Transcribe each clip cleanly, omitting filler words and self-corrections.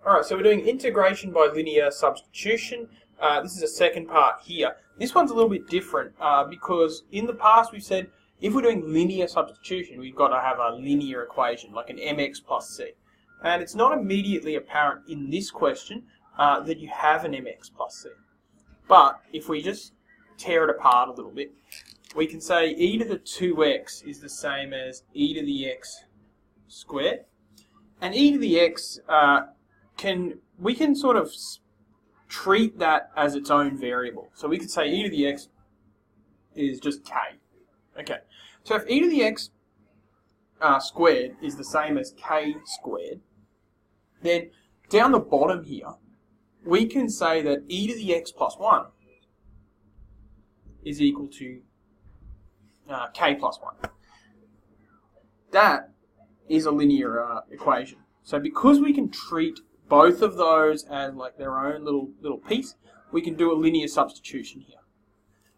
Alright, so we're doing integration by linear substitution. This is a second part here. This one's a little bit different because in the past we've said if we're doing linear substitution, we've got to have a linear equation, like an mx plus c. And it's not immediately apparent in this question that you have an mx plus c. But if we just tear it apart a little bit, we can say e to the 2x is the same as e to the x squared. And e to the x, we can sort of treat that as its own variable. So we could say e to the x is just k. Okay, so if e to the x squared is the same as k squared, then down the bottom here, we can say that e to the x plus 1 is equal to k plus 1. That is a linear equation. So because we can treat both of those as like their own little piece, we can do a linear substitution here.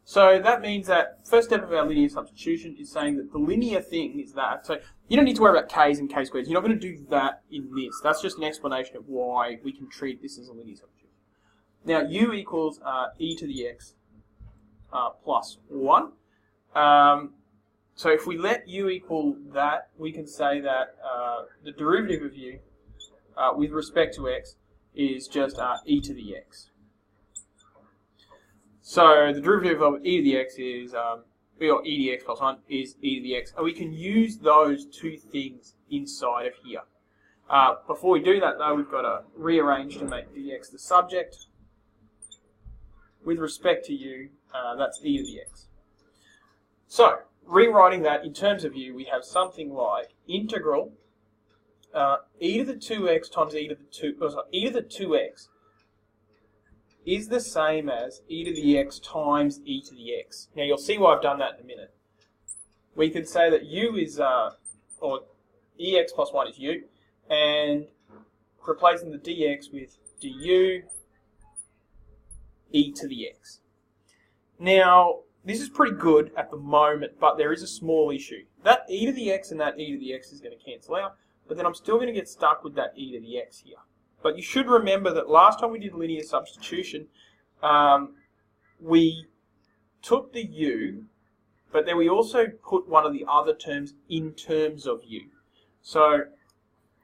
So that means that first step of our linear substitution is saying that the linear thing is that. So you don't need to worry about k's and k squares. You're not going to do that in this. That's just an explanation of why we can treat this as a linear substitution. Now u equals e to the x plus 1. So if we let u equal that, we can say that the derivative of u with respect to x is just e to the x. So the derivative of e to the x is, or e to the x plus 1 is e to the x. And we can use those two things inside of here. Before we do that though, we've got to rearrange to make dx the subject. With respect to u, that's e to the x. So, rewriting that in terms of u, we have something like integral e to the 2x times e to the 2x is the same as e to the x times e to the x. Now you'll see why I've done that in a minute. We could say that u is, or ex plus 1 is u, and replacing the dx with du e to the x. Now, this is pretty good at the moment, but there is a small issue. That e to the x and that e to the x is going to cancel out, but then I'm still going to get stuck with that e to the x here. But you should remember that last time we did linear substitution, we took the u, but then we also put one of the other terms in terms of u. So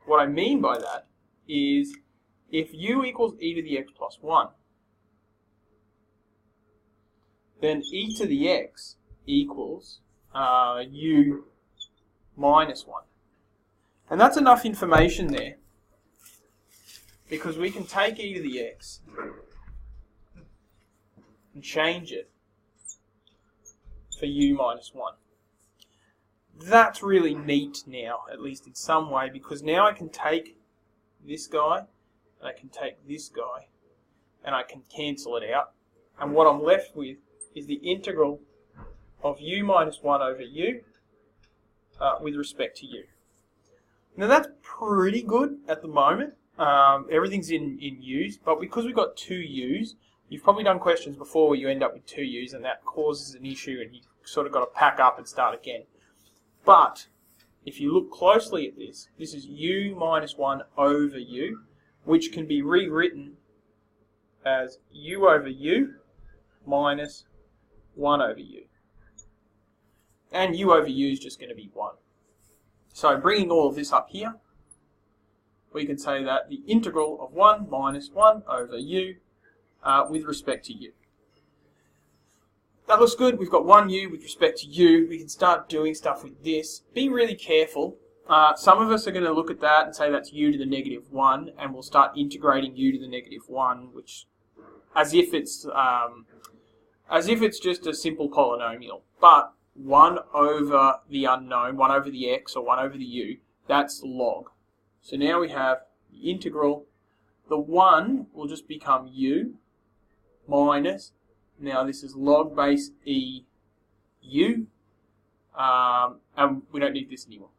what I mean by that is if u equals e to the x plus 1, then e to the x equals u minus 1. And that's enough information there, because we can take e to the x and change it for u minus 1. That's really neat now, at least in some way, because now I can take this guy, and I can take this guy, and I can cancel it out. And what I'm left with is the integral of u minus 1 over u with respect to u. Now that's pretty good at the moment. Everything's in u's, but because we've got two u's, you've probably done questions before where you end up with two u's and that causes an issue and you've sort of got to pack up and start again. But if you look closely at this, this is u minus 1 over u, which can be rewritten as u over u minus 1 over u. And u over u is just going to be 1. So bringing all of this up here, we can say that the integral of 1 minus 1 over u with respect to u. That looks good. We've got 1u with respect to u. We can start doing stuff with this. Be really careful. Some of us are going to look at that and say that's u to the negative 1, and we'll start integrating u to the negative 1, which as if it's just a simple polynomial. But 1 over the unknown, 1 over the x or 1 over the u, that's log. So now we have the integral. The 1 will just become u minus, now this is log base e u, and we don't need this anymore.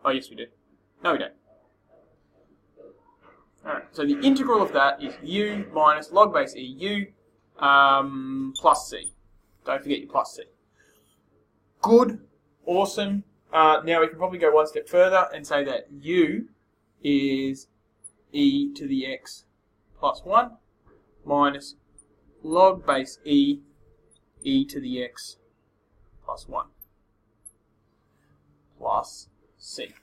Oh yes we do. No we don't. Alright, so the integral of that is u minus log base e u plus c. Don't forget your plus c. Good, awesome. Now we can probably go one step further and say that u is e to the x plus 1 minus log base e to the x plus 1 plus c.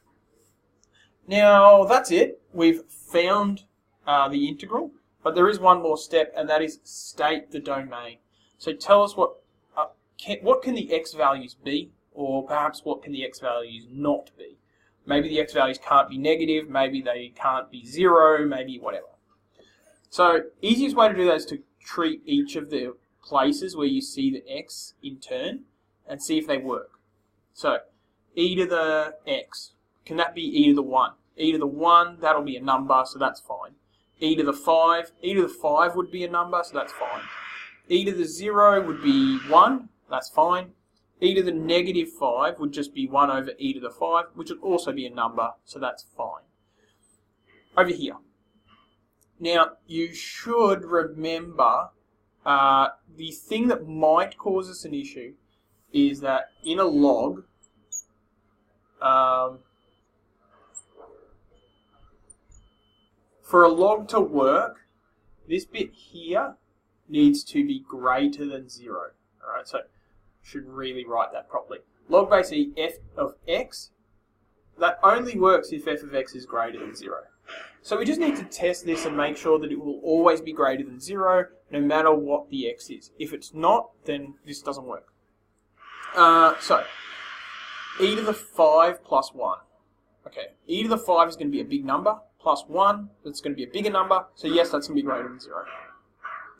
Now that's it. We've found the integral, but there is one more step, and that is state the domain. So tell us what can the x values be, or perhaps what can the x values not be. Maybe the x values can't be negative, maybe they can't be 0, maybe whatever. So easiest way to do that is to treat each of the places where you see the x in turn and see if they work. So e to the x, can that be e to the 1? E to the 1, that'll be a number, so that's fine. E to the 5 would be a number, so that's fine. E to the 0 would be 1, that's fine. E to the negative 5 would just be 1 over e to the 5, which would also be a number, so that's fine. Over here. Now, you should remember the thing that might cause us an issue is that in a log, for a log to work, this bit here needs to be greater than 0. Alright, so should really write that properly. Log base e f of x, that only works if f of x is greater than 0. So we just need to test this and make sure that it will always be greater than 0, no matter what the x is. If it's not, then this doesn't work. So, e to the 5 plus 1. Okay, e to the 5 is going to be a big number, plus 1, that's going to be a bigger number, so yes, that's going to be greater than 0.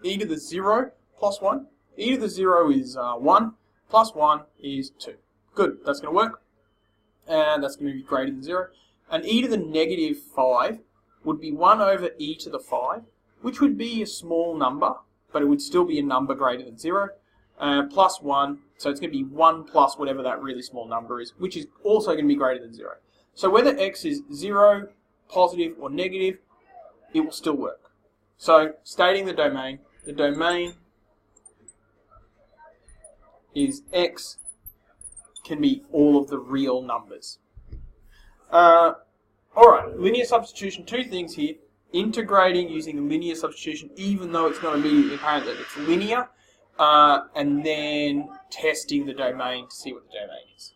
E to the 0 plus 1, e to the 0 is 1, plus 1 is 2. Good, that's going to work. And that's going to be greater than 0. And e to the negative 5 would be 1 over e to the 5, which would be a small number, but it would still be a number greater than 0. Plus 1, so it's going to be 1 plus whatever that really small number is, which is also going to be greater than 0. So whether x is 0, positive, or negative, it will still work. So stating the domain is x can be all of the real numbers. Alright, linear substitution, two things here. Integrating using linear substitution, even though it's not immediately apparent that it's linear, and then testing the domain to see what the domain is.